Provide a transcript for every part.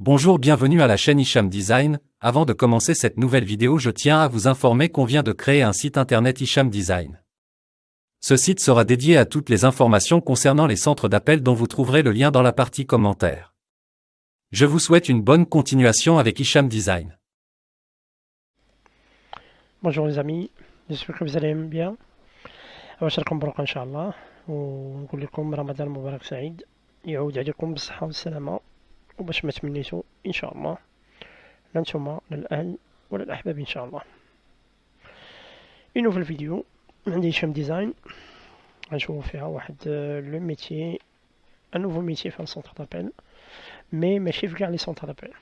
Bonjour, bienvenue à la chaîne Hicham Design. Avant de commencer cette nouvelle vidéo, je tiens à vous informer qu'on vient de créer un site internet Hicham Design. Ce site sera dédié à toutes les informations concernant les centres d'appel dont vous trouverez le lien dans la partie commentaires. Je vous souhaite une bonne continuation avec Hicham Design. Bonjour les amis, j'espère que vous allez bien. أبشركم برقة إن شاء الله ونقول لكم رمضان مبارك سعيد يعود عليكم بالصحة والسلامة وباش ما تمنيتو إن شاء الله لا نتوما لا الأهل ولا الأحباب إن شاء الله. إنه في الفيديو عندي هشام ديزاين غنشوفو فيها واحد لو ميتيي ان نوفو ميتيي في السونتر دابيل مي ماشي في كاع لي سونتر دابيل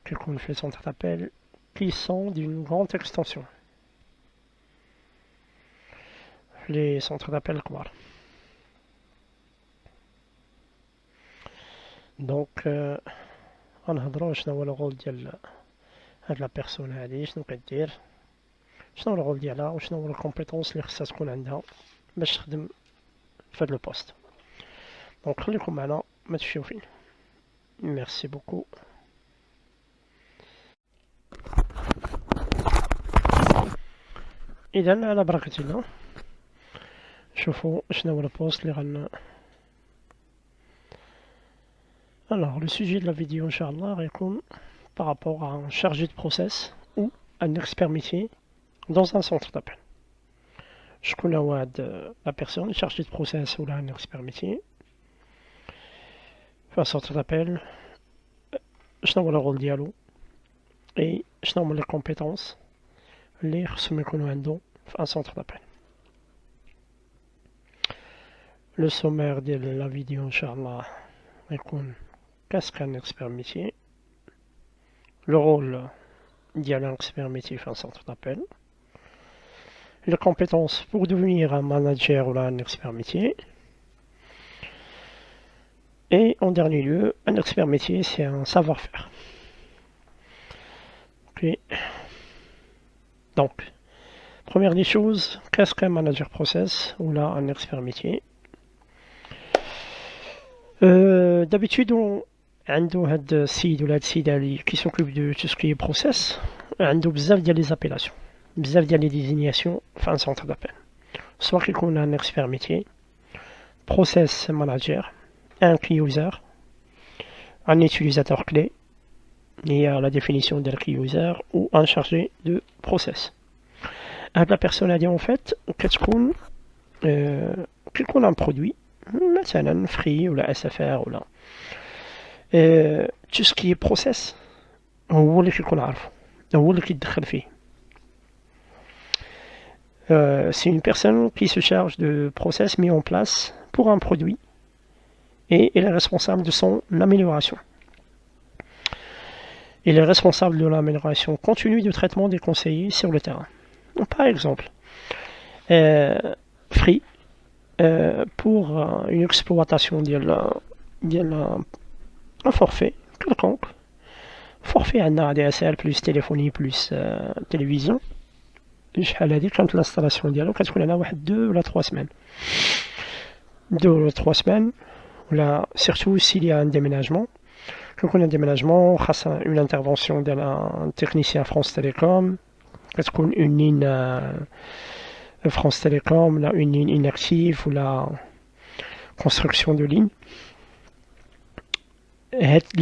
كيكون في لي سونتر دابيل qui sont d'une grande extension. Les centres d'appel الكبار. دونك غنهضرو شنو هو الغول ديال هاد لا بيرسون هادي، شنو كدير، شنو هو الغول ديالها وشنو هو الكومبيتونس اللي خصها تكون عندها باش تخدم في هاد لو بوست. دونك خليكم معنا ما تمشيو فين. ميرسي بوكو. اذا على بركة الله شوفوا شنو هو البوست اللي Alors, le sujet de la vidéo, Inch'Allah, répond par rapport à un chargé de process ou un expert métier dans un centre d'appel. Je connais la personne, chargé de process ou un expert métier. في un centre d'appel, شنو هو الرول ديالو et شنو هما les compétences اللي خصهم يكونوا عندهم في un centre d'appel. Le sommaire de la vidéo, Inch'Allah, يكون qu'est-ce qu'un expert métier, le rôle d'un expert métier dans un centre d'appel, les compétences pour devenir un manager ou un expert métier, et en dernier lieu, un expert métier, c'est un savoir-faire. Okay. Donc, première des choses, qu'est-ce qu'un manager process ou là un expert métier? D'habitude, عنده هاد السيد ولا هاد السيدة اللي كيسوكوب دو تو سكي بروسيس عنده بزاف ديال لي زابيلاسيون، بزاف ديال لي ديزينياسيون في ان سونتر دابيل، سوا كيكون ان اكسبير ميتيي، بروسيس ماناجير، ان كي يوزر، ان يوتيليزاتور كلي هي لا ديفينيسيون ديال كي يوزر و ان شارجي دو بروسيس. هاد لا بيرسون هادي اون فيت كتكون كيكون ان برودوي مثلا فري ولا اس اف ار ولا tout ce qui est process هو اللي كيكون عارفه، هو اللي كيدخل فيه. C'est une personne qui se charge de process mis en place pour un produit et elle est responsable de son amélioration. Il est responsable de l'amélioration continue du traitement des conseillers sur le terrain. Par exemple, Free, pour une exploitation un forfait quelconque, forfait عندنا ADSL plus téléphonie plus télévision، شحال هادي كانت l'installation ديالو كتكون على واحد 2 ولا 3 semaines، 2 ولا 3 semaines، ولا surtout s'il y a un déménagement. كيكون un déménagement خاص une intervention ديال un technicien France Télécom، كتكون une ligne France Télécom ولا une ligne inactive ولا construction de ligne.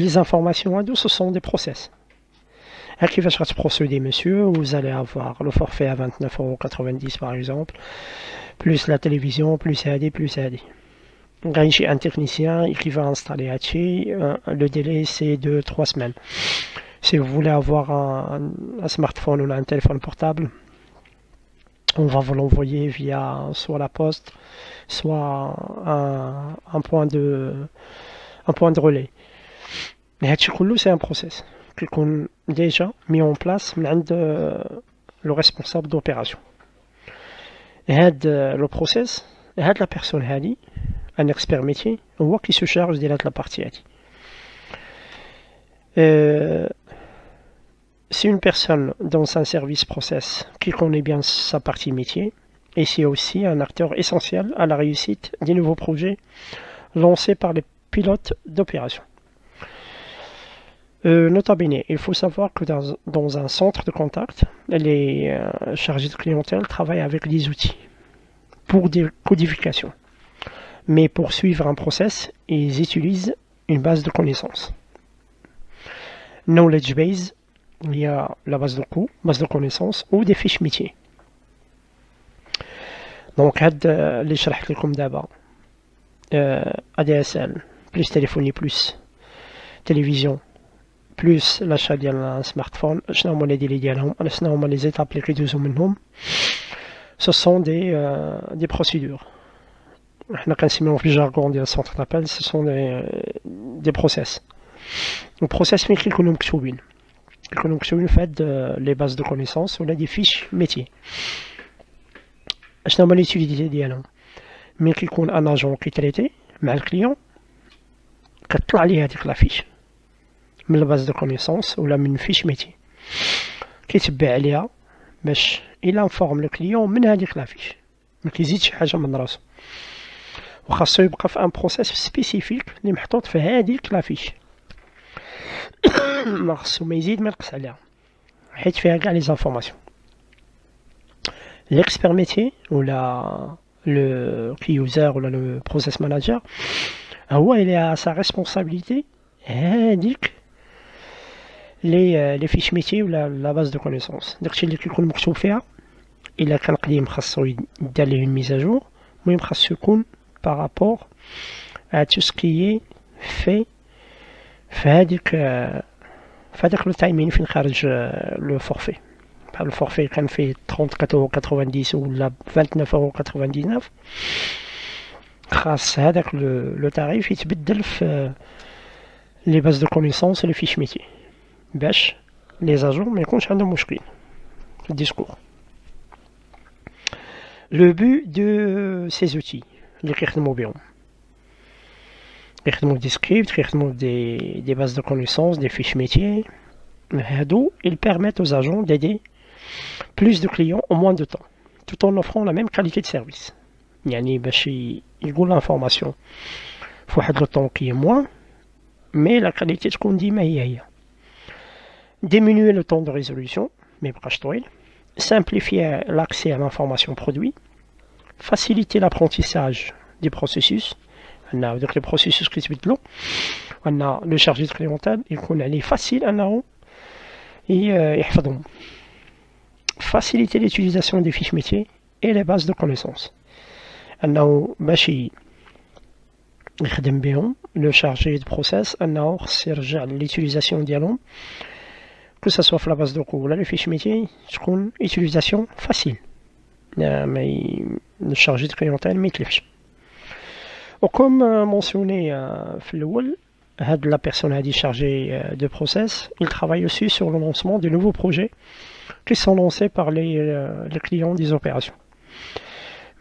Les informations, ce sont des process. Qui va procéder, monsieur? Vous allez avoir le forfait à 29,90 € par exemple, plus la télévision, plus AD, plus AD. J'ai un technicien qui va installer Hachi. Le délai, c'est de 3 semaines. Si vous voulez avoir un smartphone ou un téléphone portable, on va vous l'envoyer via soit la poste, soit un point de relais. Mais c'est un process qui est déjà mis en place par le responsable d'opération. Et le process, la personne, un expert métier, qui se charge de la partie. C'est une personne dans un service process qui connaît bien sa partie métier et c'est aussi un acteur essentiel à la réussite des nouveaux projets lancés par les pilotes d'opération. Nota bene, il faut savoir que dans un centre de contact, les chargés de clientèle travaillent avec des outils pour des codifications. Mais pour suivre un process, ils utilisent une base de connaissances. Knowledge base, il y a la base de coûts, base de connaissances ou des fiches métiers. Donc, les شرحت لكم دابا ADSL, plus téléphonie, plus télévision, plus l'achat d'un smartphone, شنو هما les délais ديالهم, شنو هما les étapes اللي كيدوزو منهم. Ce sont des procédures. حنا كنسميوهم في الجارغون ديال السونتر دابيل, ce sont des process. البروسيس فين كيكونوا مكتوبين في هاد لي باز دو كونيسونس ولا دي فيش ميتي. اشنو هما ليوتيليتي ديالهم؟ ملي كيكون ان اجون كيتريتي مع الكليون كتطلع ليه هاديك لافيش من الباز دو كونيسونس ولا من فيش ميتي, كيتبع عليها باش الى انفورم لو كليون من هاديك لافيش, ما كيزيدش شي حاجه من راسو, وخاصو يبقى في ان بروسيس سبيسيفيك اللي محطوط في هاديك لافيش. ما خصو ما يزيد ما ينقص عليها حيت فيها كاع لي زانفورماسيون. ليكسبير ميتي ولا لو كي يوزر ولا لو بروسيس ماناجر هو اللي سا ريسبونسابيلتي هاديك لي فيش ميتي ولا لا باز دو كونيسونس. داكشي اللي كيكون مكتوب فيها الا كان قديم خاصو يدار ليه اون ميزاجور, المهم خاصو يكون بارابور ا تو سكي في هذاك لو تايمين فين خارج لو فورفي. بحال الفورفي كان فيه 34.90 ولا 29.99, خاص هذاك لو تاريف يتبدل في لي باز دو كونيسونس لي فيش ميتي باش لي زاجون ما يكونش عندهم مشكل في الديسكور. لو بو دو سي زوتي اللي كيخدموا بهم, كيخدموا دي سكريبت, كيخدموا des bases de connaissances, des fiches métiers. هادو ils permettent aux agents d'aider plus de clients en moins de temps, tout en offrant la même qualité de service. يعني باش يقول l'information في واحد لو طون كي moins, mais la qualité تكون ديما هي. Diminuer le temps de résolution, ما يبقاش طويل. Simplifier l'accès à l'information produit. Faciliter l'apprentissage des processus. On a les processus qui se mettent on a le chargé de clientèle يكون عليه facile انه يحفظهم. Faciliter l'utilisation des fiches métiers et les bases de connaissances. انه باش يخدم بهم le chargé de process انه خص يرجع l'utilisation ديالهم que ça soit في la base de coût ولا les fiches métiers تكون utilisation facile. le chargé de clientèle ما يتلفش. وكم mentionné في الأول, la personne a dit chargée de process, il travaille aussi sur le lancement de nouveaux projets qui sont lancés par les clients des opérations.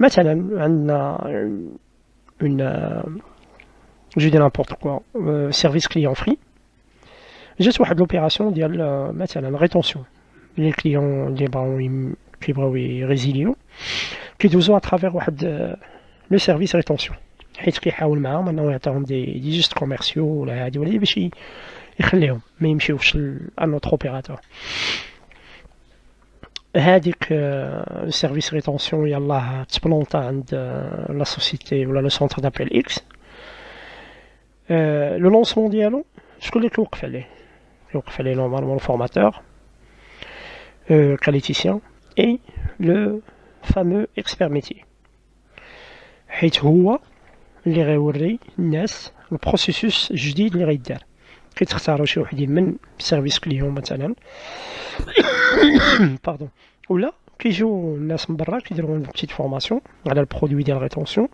مثلا عندنا je dis n'importe quoi, service client free, جات واحد l'opération ديال مثلا rétention, les clients اللي كيبغاو يريزيليو كيدوزو à travers واحد le service rétention, حيت كيحاول معاهم انه يعطيهم دي جيست كوميرسيو ولا هادي ولا باش يخليهم ما يمشيوش لان اوتر اوبيراتور. هذيك السيرفيس ريتونسيون يلاه تبلونطا عند لا سوسيتي ولا لو سونتر دابيل اكس. لو لونسمون ديالو شكون اللي كيوقف عليه؟ كيوقف عليه نورمالمون الفورماتور كاليتيسيان اي لو فامو اكسبير ميتي, حيت هو اللي غيوري الناس البروسيسوس الجديد اللي غيدار. كيتختاروا شي وحدين من سيرفيس كليون مثلا باردون, ولا كيجيو الناس من برا كيديروا لهم بتيت فورماسيون على البرودوي ديال ريتونسيون,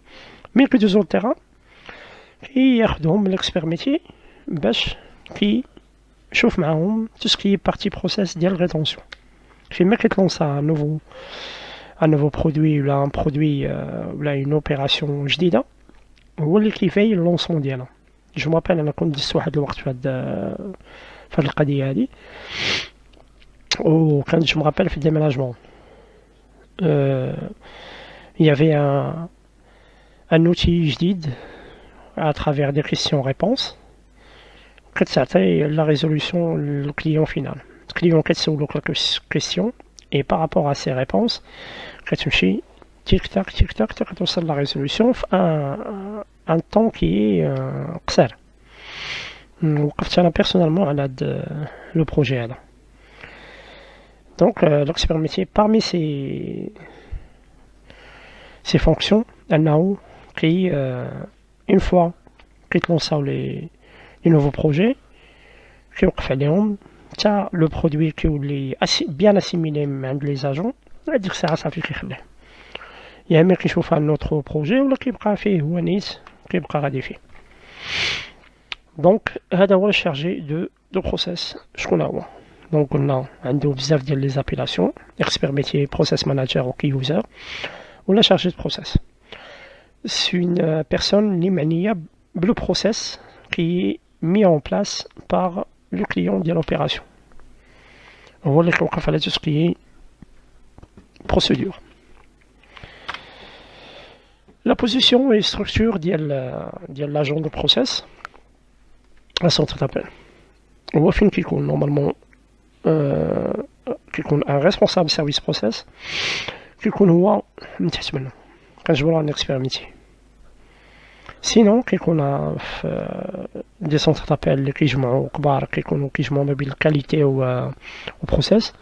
مي كيدوزو للتيران كياخذهم من الاكسبير ميتي باش كيشوف معاهم تو سكي بارتي بروسيس ديال ريتونسيون. فيما كيتلونسا ان نوفو برودوي ولا ان برودوي ولا اون اوبيراسيون جديده, هو اللي كيفاي اللونسمون ديالها. جو مابيل انا كنت دزت واحد الوقت في هاد القضيه هادي, وكان جو مابيل في الديميناجمون يافي ان اوتي جديد à travers des questions-réponses كتعطي la résolution le client final. Le client كتسولك la question et par rapport à ses réponses كتمشي تيك تاك تيك تاك توصل la résolution في un temps qui est قصير. وقفت انا personnellement على هاد le projet هذا. Donc l'expert métier parmi ces fonctions أنه كي une fois كيتلونساو les nouveaux projets كيوقف عليهم حتى لو برودوي كيولي بيان اسيميلي من عند لي زاجون هاديك الساعه صافي كيخليه يا اما كيشوف ان اوتر بروجي ولا كيبقى فيه هو نيت كيبقى غادي فيه. دونك هذا هو الشارجي دو بروسيس. شكون هو؟ دونك قلنا عنده بزاف ديال لي زابيلاسيون اكسبير ميتيي بروسيس ماناجر وكي يوزر ولا شارجي دو بروسيس. سي اون بيرسون اللي معنيه بلو بروسيس كي mis en place par le client de l'opération. On voit tout ce qui est procédure. La position et structure de l'agent de process, un centre d'appel. On voit qu'il y a normalement un responsable service process, qui quand je vois un expert métier. Sinon كيكون دي سونتر دابيل اللي كيجمعوا كبار كيجمعوا ما بين الكاليتي و بروسيس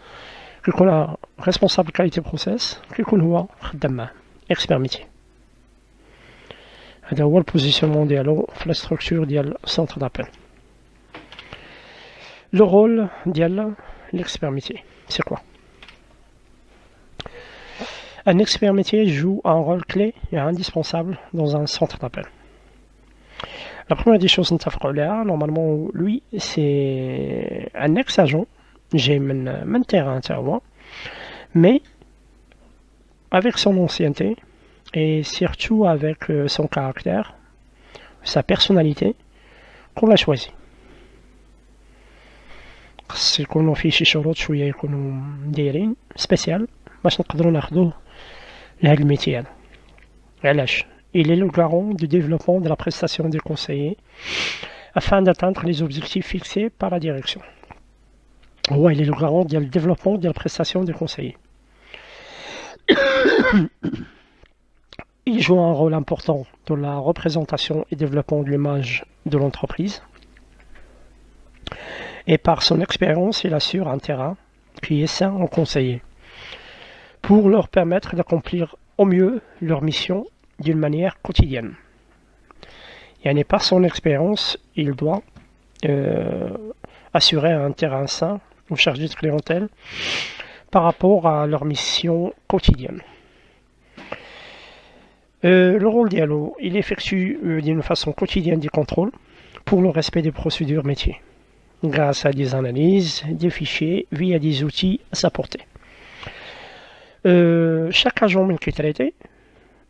كيكون ريسبونسابل كاليتي بروسيس كيكون هو خدام معاه اكسبير ميتي. هذا هو البوزيسيونمون ديالو في لا ستركتور ديال سونتر دابيل. لو رول ديال l'expert métier c'est quoi? Un expert métier joue un rôle clé et indispensable dans un centre d'appel. La première des choses normalement, lui, c'est un ex-agent. J'ai mon terrain à mais avec son ancienneté et surtout avec son caractère, sa personnalité, qu'on l'a choisi. C'est qu'on fait chez Chorot, شوية يكونوا دايرين spécial باش نقدروا ناخذوه لهذا الميتي هذا. علاش؟ Il est le garant du développement de la prestation des conseillers afin d'atteindre les objectifs fixés par la direction. Il est le garant du développement de la prestation des conseillers. Il joue un rôle important dans la représentation et développement de l'image de l'entreprise. Et par son expérience, il assure un terrain qui est sain aux conseillers pour leur permettre d'accomplir au mieux leur mission d'une manière quotidienne. Et par son expérience, il doit assurer un terrain sain aux chargés de clientèle par rapport à leur mission quotidienne. Le rôle d'IALO, il effectue d'une façon quotidienne des contrôles pour le respect des procédures métiers, grâce à des analyses, des fichiers, via des outils à sa portée. Chaque agent من كيتريتي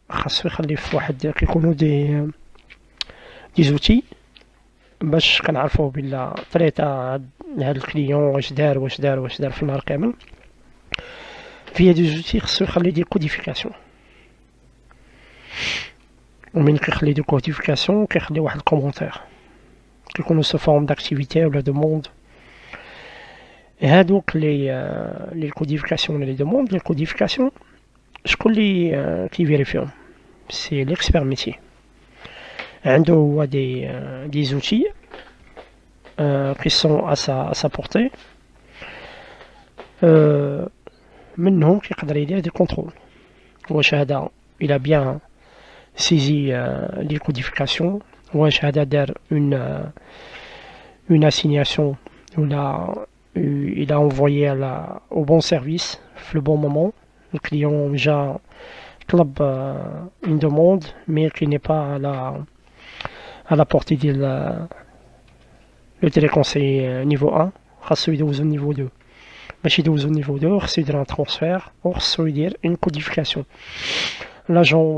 خاصو يخلي في واحد كيكونوا دي زوتي باش كنعرفوا بلا طريقه هاد الكليون واش دار في النهار كامل. فيا دي زوتي خاصو يخلي دي كوديفيكاسيون ومن كيخلي دي كوديفيكاسيون كيخلي واحد الكومونتير كيكونوا سو فورم داكتيفيتي ولا دوموند. هادوك لي كوديفيكاسيون ولا لي دوموند لي كوديفيكاسيون شكون اللي كيفيريفيهم؟ سي l'expert métier. عنده هو دي زوتي qui sont à sa portée منهم كيقدر يدير دي كونترول واش هذا il a bien saisi les codifications واش هذا دار une assignation ou il a envoyé au bon service في le bon moment. Le client déjà طلب une demande mais qui n'est pas à la portée de le téléconseiller niveau 1 خاصو يدوزو niveau 2 باش يدوزو niveau 2 خاصو يدير un transfert وخاصو يدير une codification. L'agent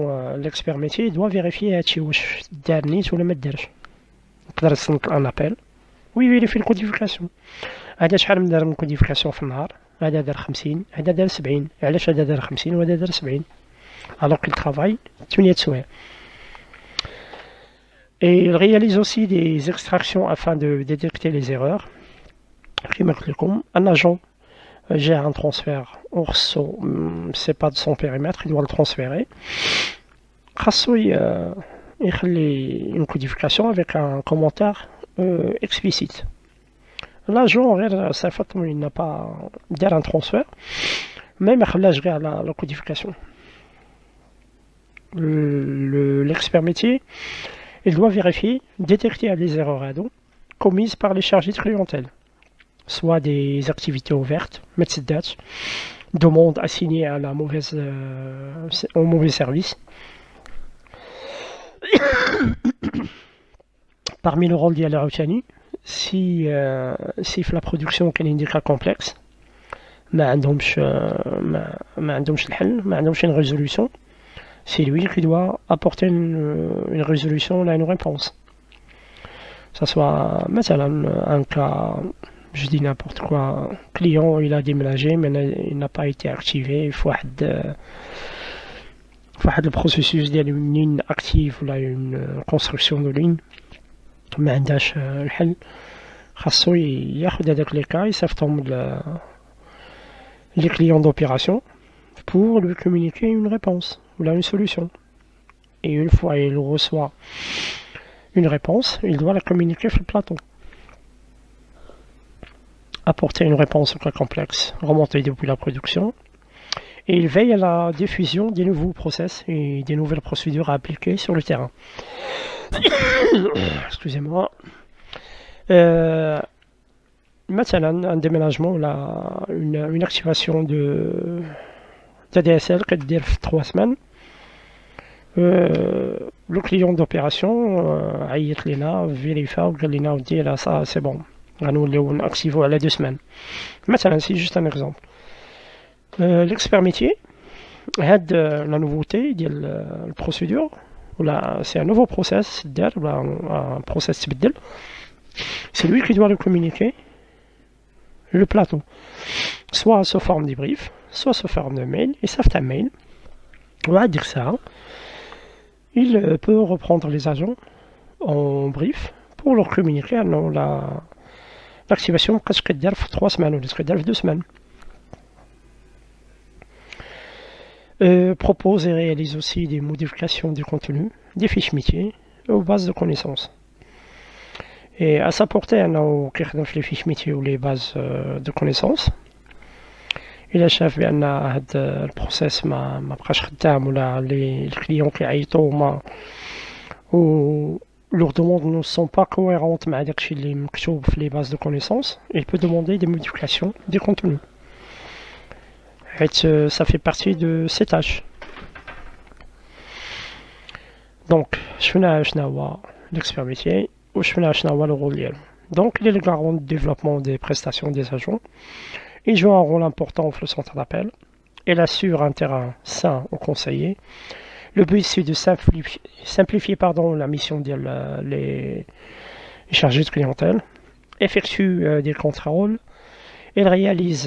l'expert métier doit vérifier هادشي واش دار نيت ولا ما دارش. يقدر يصنت un appel ويفيريفي الكوديفيكاسيون. هذا شحال من دار من كوديفيكاسيون في النهار؟ هذا دار 50 هذا دار 70. علاش هذا دار 50 وهذا دار 70 alors qu'il travaille 8 سوايع؟ Et il réalise aussi des extractions afin de détecter les erreurs. Un agent gère un transfert c'est pas de son périmètre, il doit le transférer. Il fait une codification avec un commentaire explicite. L'agent, il n'a pas dit un transfert, mais il a la codification. L'expert métier, il doit vérifier, détecter les erreurs commises par les chargés de clientèle, soit des activités ouvertes, demande assignée à au mauvais service. Parmi le rôle de la routine, si la production est un cas complexe, ما عندهمش الحل, ما عندهمش une résolution, c'est lui qui doit apporter une résolution, une réponse. Ça soit un cas, je dis n'importe quoi, client il a déménagé mais il n'a pas été activé, il faut le processus d'une ligne active ou une construction de ligne ما عندهاش الحل, خاصو ياخد هذاك لي كا يصيفطهم les clients d'opération pour lui communiquer une réponse ou une solution. Et une fois il reçoit une réponse, il doit la communiquer sur le plateau. Apporter une réponse au cas complexe, remonter depuis la production. Et il veille à la diffusion des nouveaux process et des nouvelles procédures à appliquer sur le terrain. Excusez-moi. Maintenant, un déménagement, une activation de DSL qui dure 3 semaines. Le client d'opération عيط لنا vérifie وقال لنا ودي là ça c'est bon غنوليو ناكتيفو على 2 semaines. مثلا c'est juste un exemple. L'expert métier هاد la nouveauté ديال البروسيدور ولا c'est un nouveau process دار ولا un process تبدل, c'est lui qui doit le communiquer le plateau, soit sous forme de brief, soit sous forme de mail, et ça fait un mail. On va dire ça. Il peut reprendre les agents en brief pour leur communiquer l'activation qu'est-ce que dire 3 semaines ou qu'est-ce que dire 2 semaines. Propose et réalise aussi des modifications du contenu, des fiches métiers aux bases de connaissances. Et à sa portée, on a les fiches métiers ou les bases de connaissances. Il a chef bien le process ما بقاش خدام ولا les clients qui عيطوا ou leurs demandes ne sont pas cohérentes مع داكشي اللي مكتوب في les bases de connaissances. Il peut demander des modifications des contenus. Et ça fait partie de ses tâches. Donc, شنو هو l'expert métier ou le rôle ديالو. Donc, il est le garant du développement des prestations des agents. Il joue un rôle important au centre d'appel. Il assure un terrain sain aux conseillers. Le but c'est de simplifier la mission des chargés de clientèle. Effectue des contrôles. Il réalise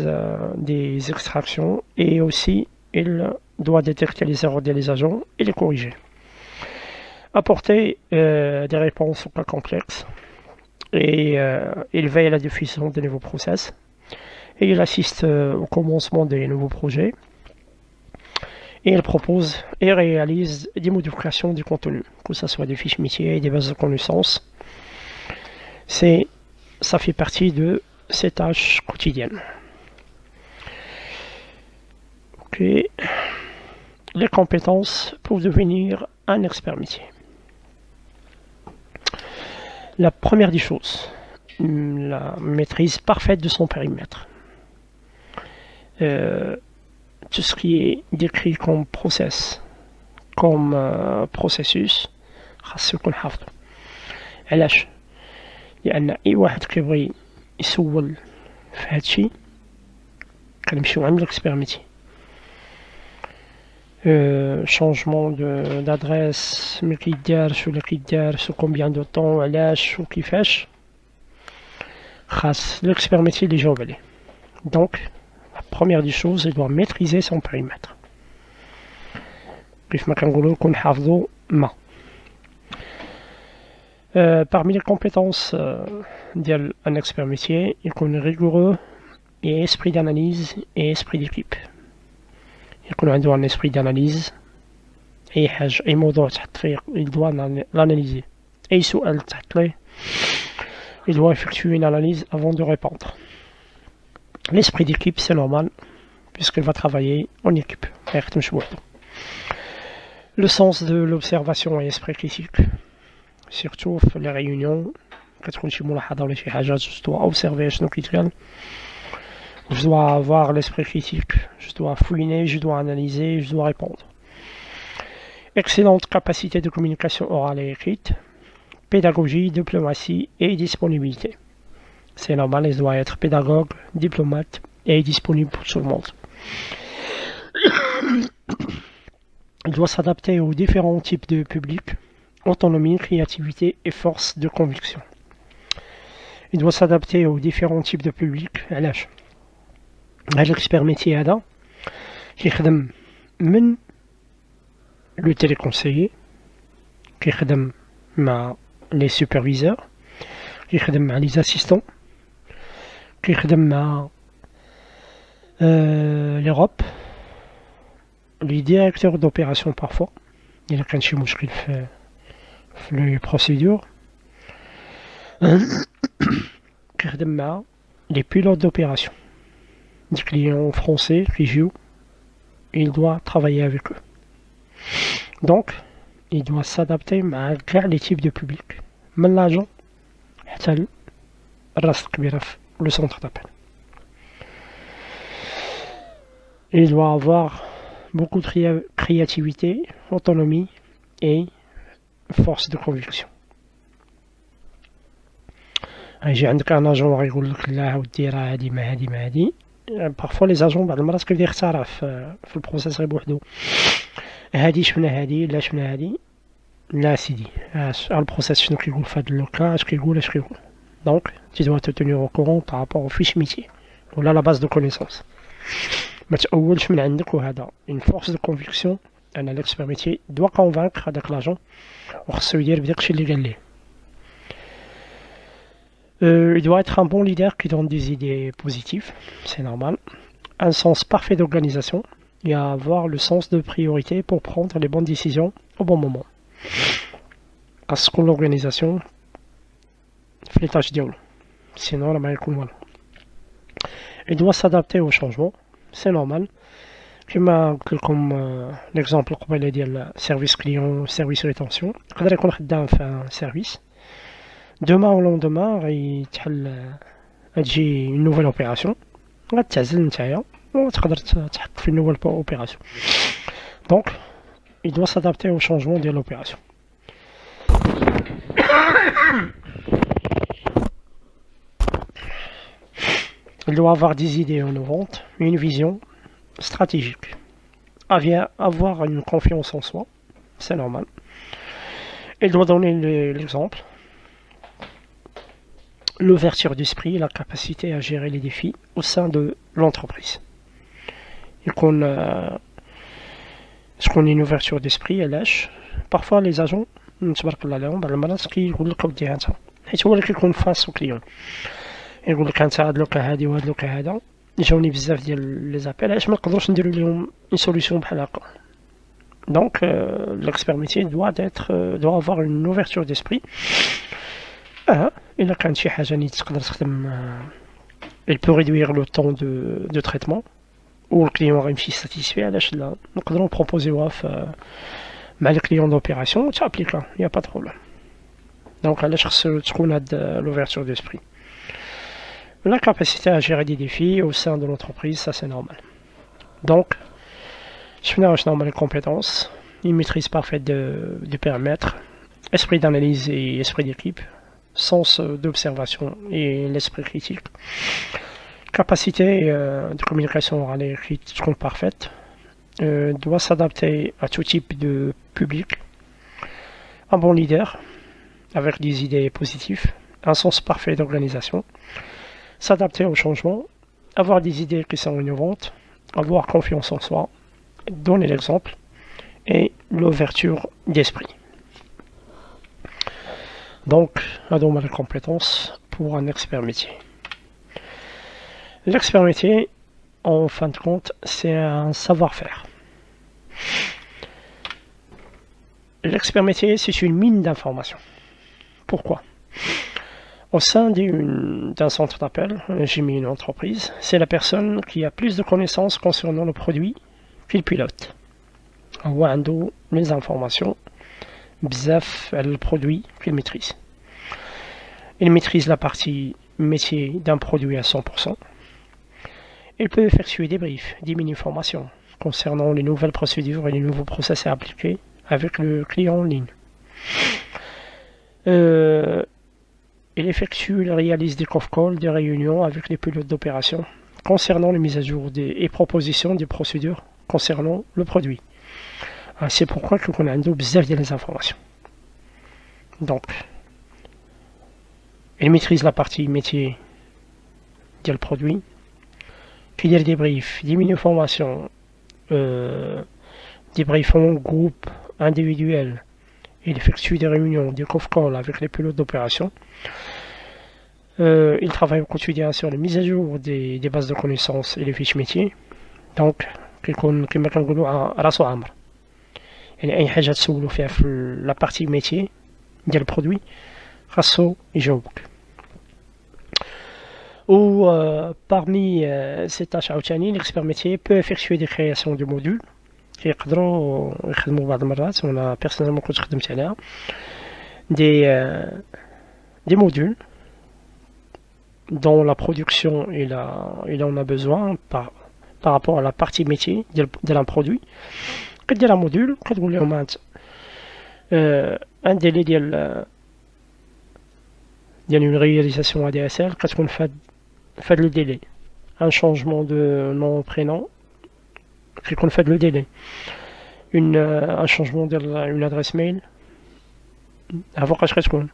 des extractions et aussi il doit détecter les erreurs des agents et les corriger. Apporter des réponses aux cas complexes. Et il veille à la diffusion des nouveaux process. Et il assiste au commencement des nouveaux projets. Et il propose et réalise des modifications du contenu, que ce soit des fiches métiers et des bases de connaissances. Ça fait partie de ses tâches quotidiennes. Ok. Les compétences pour devenir un expert métier. La première des choses, la maîtrise parfaite de son périmètre. Tout ce qui est décrit comme process, comme processus, خاص يكون حافظه. علاش؟ لأن أي واحد كيبغي يسول في هادشي كنمشيو عند l'expert métier. Changement d'adresse, ملي كيدارش ولا كيدارش combien de temps علاش وكيفاش خاص l'expert métier اللي يجاوب عليه. Donc première des choses, il doit maîtriser son périmètre. كيف ما كنقولوا يكون حافظو ما. Parmi les compétences d'un expert métier, il est rigoureux et esprit d'analyse et esprit d'équipe. يكون عنده un esprit d'analyse. أي حاجة أي موضوع تحط فيه il doit l'analyser. أي سؤال تحط ليه il doit effectuer une analyse avant de répondre. L'esprit d'équipe, c'est normal, puisqu'il va travailler en équipe. Le sens de l'observation et l'esprit critique, surtout في les réunions, كتكون شي ملاحظة ولا شي حاجة, je dois observer شنو كيتقال. Je dois avoir l'esprit critique, je dois fouiner, je dois analyser, je dois répondre. Excellente capacité de communication orale et écrite, pédagogie, diplomatie et disponibilité. C'est normal, il doit être pédagogue, diplomate et disponible pour tout le monde. Il doit s'adapter aux différents types de publics, autonomie, créativité et force de conviction. Il doit s'adapter aux différents types de publics. علاش هذا l'expert métier هذا كيخدم من le téléconseiller, كيخدم مع les superviseurs, كيخدم مع les assistants, كيخدم مع l'Europe, les directeurs d'opération parfois, il y a كان شي مشكل في les procédures, كيخدم مع les pilotes d'opération, des clients français, régionaux, il doit travailler avec eux. Donc, il doit s'adapter مع كاع les types de public, من l'agent حتى الراس الكبيرة في le centre d'appel. Il doit avoir beaucoup de créativité, autonomie et force de conviction. يجي عندك ان اجون غيقول لك لا ودي راه هادي ما هادي ما هادي. parfois les agents بعض المرات كيبدا يختارع في البروسيس غير بوحدو. هادي شفنا هادي لا شفنا هادي لا سيدي البروسيس شنو كيقول في هاد لوكا اش كيقول. Donc tu dois te tenir au courant par rapport au fiche métier ولا la base de connaissances. ما تأولش من عندك وهذا une force de conviction. أنا l'expert métier doit convaincre هذاك لاجون وخصو يدير بداكشي اللي قال ليه. Il doit être un bon leader qui donne des idées positives, c'est normal. Un sens parfait d'organisation et avoir le sens de priorité pour prendre les bonnes décisions au bon moment. Parce que l'organisation fait les tâches ديالو, sinon la ما يكون والو. Il doit s'adapter au changement, c'est normal. كما قلت لكم l'exemple قبيله ديال service client, service rétention. يقدر يكون خدام في service. Demain au lendemain, تجي une nouvelle opération. غتعزل نتايا وتقدر تحط في une nouvelle opération. Donc, il doit s'adapter au changement de l'opération. Il doit avoir des idées innovantes, une vision stratégique. Avoir une confiance en soi, c'est normal. Il doit donner l'exemple. L'ouverture d'esprit et la capacité à gérer les défis au sein de l'entreprise. يكون une ouverture d'esprit علاش parfois les agents تبارك الله عليهم بعض المرات كيقول لك ودي انت حيت هو اللي كيكون فاس وكليون يقول لك انت هاد لوكا هادي وهاد لوكا هذا. جاوني بزاف ديال لي زابيل علاش ما نقدروش نديرو لهم une solution بحال هكا. Donc l'expert métier doit avoir une ouverture d'esprit. إلا كانت شي حاجة اللي تقدر تخدم il peut réduire le temps de traitement و الكليون غيمشي satisfait. علاش لا نقدروا نبروبوزيوها مع لي كليون دوبيراسيون تابليكا y a pas de problème. Donc علاش خصو تكون هاد l'ouverture d'esprit. La capacité à gérer des défis au sein de l'entreprise, ça c'est normal. Donc شفنا واش هما les compétences, une maîtrise parfaite du périmètre, esprit d'analyse et esprit d'équipe, sens d'observation et l'esprit critique, capacité de communication orale et écrite parfaite, doit s'adapter à tout type de public, un bon leader avec des idées positives, un sens parfait d'organisation, s'adapter au changement, avoir des idées qui sont innovantes, avoir confiance en soi, donner l'exemple et l'ouverture d'esprit. Donc, هادو les compétences pour un expert métier. L'expert métier, en fin de compte, c'est un savoir-faire. L'expert métier, c'est une mine d'informations. Pourquoi? Au sein d'un centre d'appel, j'ai mis une entreprise, c'est la personne qui a plus de connaissances concernant le produit qu'il pilote. هو عنده les informations بزاف على البرودوي qu'il maîtrise. Il maîtrise la partie métier d'un produit à 100%. Il peut effectuer des briefs, des mini-formations concernant les nouvelles procédures et les nouveaux process à appliquer avec le client en ligne. Il effectue et réalise des conf calls, des réunions avec les pilotes d'opération concernant les mises à jour et propositions des procédures concernant le produit. C'est pourquoi on a besoin des informations. Donc, il maîtrise la partie métier du produit, qui a des briefs, des mini-formations, des briefs en groupe, individuels. Il effectue des réunions, des conf calls avec les pilotes d'opération. Il travaille au quotidien sur les mises à jour des bases de connaissances et les fiches métiers. Donc, كما كنقولوا راسو عامر. يعني أي حاجة تسولو فيها في لا بارتي métier ديال البرودوي خاصو يجاوبك. Ou parmi ces tâches عاوتاني l'expert métier peut effectuer des créations de modules كيقدروا يخدموا بعض المرات وانا بيرسونيلمون كنت خدمت عليها des modules dont la production il en a besoin par rapport à la partie métier d'un produit. كدير un module كتقول لهم انت un délai ديال une réalisation ADSL كتكون فهاد le délai. Un changement de nom prénom كيكون فهاد le délai. Un changement d'une adresse mail فوقاش كتكون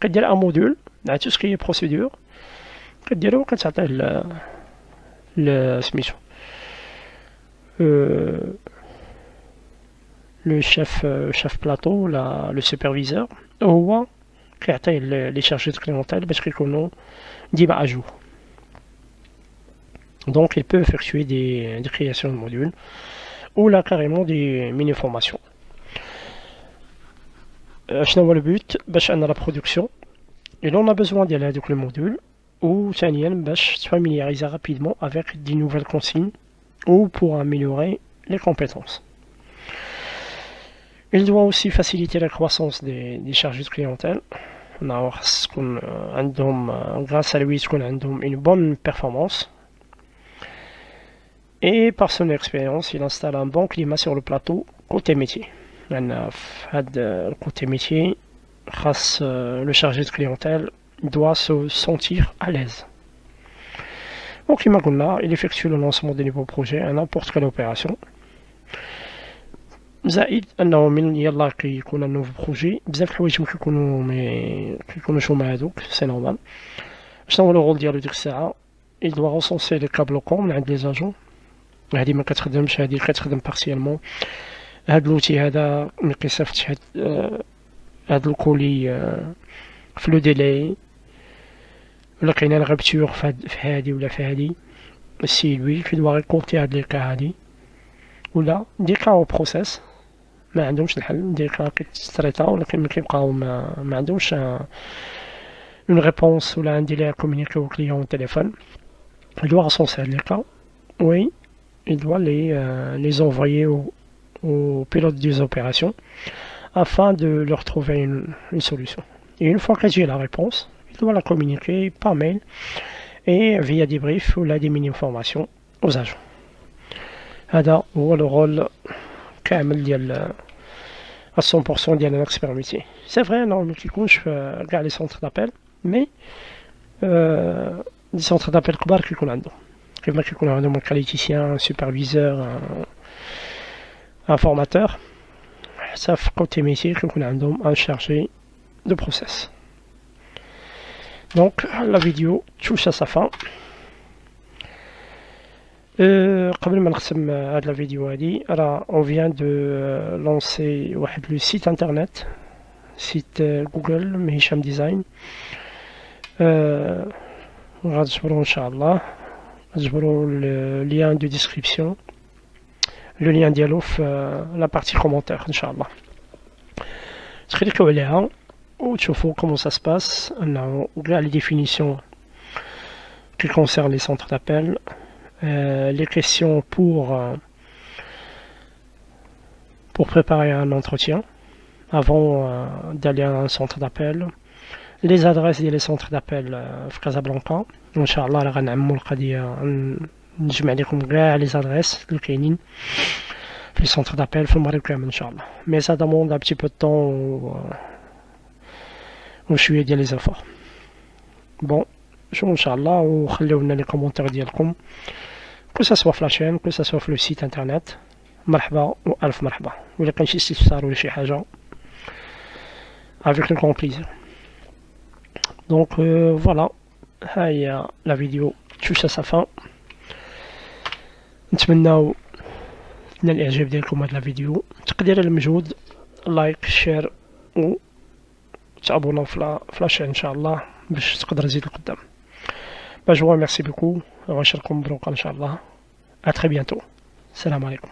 كدير un module مع tout ce qui est procédure كديرو وكتعطيه سميتو le chef plateau, le superviseur, هو كيعطيه les chargés de clientèle باش كيكونوا ديما à jour. Donc il peut effectuer des créations de modules ou là carrément des mini-formations. شنو هو le but باش أن la production il en a besoin ديال هذوك les modules ou ثانيا باش se familiariser rapidement avec des nouvelles consignes ou pour améliorer les compétences. Il doit aussi faciliter la croissance des chargés de clientèle. Grâce à lui, on a une bonne performance. Et par son expérience, il installe un bon climat sur le plateau côté métier. Côté métier, le chargé de clientèle doit se sentir à l'aise. Donc, il effectue le lancement des nouveaux projets à n'importe quelle opération. زائد انه من يلا كيكون نوف بروجي بزاف الحوايج كيكونوا شوما هادوك سي نورمال. شنو هو الرول ديالو ديك الساعه؟ il doit recenser les câbles كوم من عند لي زاجون. هادي ما كتخدمش، هادي كتخدم بارسيالمون. هاد لوتي هذا ما كيصيفطش هاد الكولي في لو ديلي، ولا كاينه الغابتور في هادي ولا في هادي. سي لوي كي دوا ريكونتي هاد لي كا هادي ولا دي كا او بروسيس ما عندهمش الحل، دي كا كيتستريطاو ولكن كيبقاو ما عندهمش اون ريبونس ولا ان ديلي كومونيكي او كليون تليفون. il doit recenser les cas, oui, il doit les envoyer aux pilotes des opérations afin de leur trouver une solution. Et une fois qu'il a la réponse, il doit la communiquer par mail et via des briefs ou des mini-informations aux agents. هذا هو le rôle كامل ديال 100% ديال un expert métier. C'est vrai non ما كيكونش في كاع لي سونتر دابيل، مي دي سونتر دابيل كبار كيكون عندهم كيما كيكون عندهم كاليتيسيان، سوبرفيزور، ان فورماتور. حتى في كوتي ميتي كيكون عندهم ان شارجي دو بروسيس. دونك لا فيديو touche à sa fin. قبل ما نختم هاد لا فيديو هادي راه on vient de lancer واحد لو سيت انترنت site Google Hicham Design. غتجبروا ان شاء الله غتجبروا le lien de description, le lien ديالو في la partie commentaire ان شاء الله. تكليكيو عليها وتشوفوا comment ça se passe. انه كاع les définitions qui concernent les centres d'appel, les questions pour préparer un entretien avant d'aller à un centre d'appel, les adresses des centres d'appel في كازابلانكا. ان شاء الله راه غنعمموا القضيه، نجمع لكم كاع لي زادريس اللي كاينين في لي سونتر دابيل في المغرب كامل ان شاء الله. مي سا دوموند ان بتي بو طون وشويه ديال لي زافور. بون شوفوا ان شاء الله وخليو لنا لي كومونتير ديالكم، كو سوا في لاشين كو سوا في لو سيت انترنت. مرحبا والف مرحبا. ولا كان شي استفسار ولا شي حاجه avec le grand plaisir. Donc voilà, هاهي لا فيديو touche à sa fin. نتمناو تنال الاعجاب ديالكم هاد لا فيديو، تقدير المجهود لايك شير و تابوناو في لاشين ان شاء الله باش تقدر تزيد لقدام. با جو ميرسي بوكو، وغنشركم مبروك ان شاء الله. ا تري بيانتو. السلام عليكم.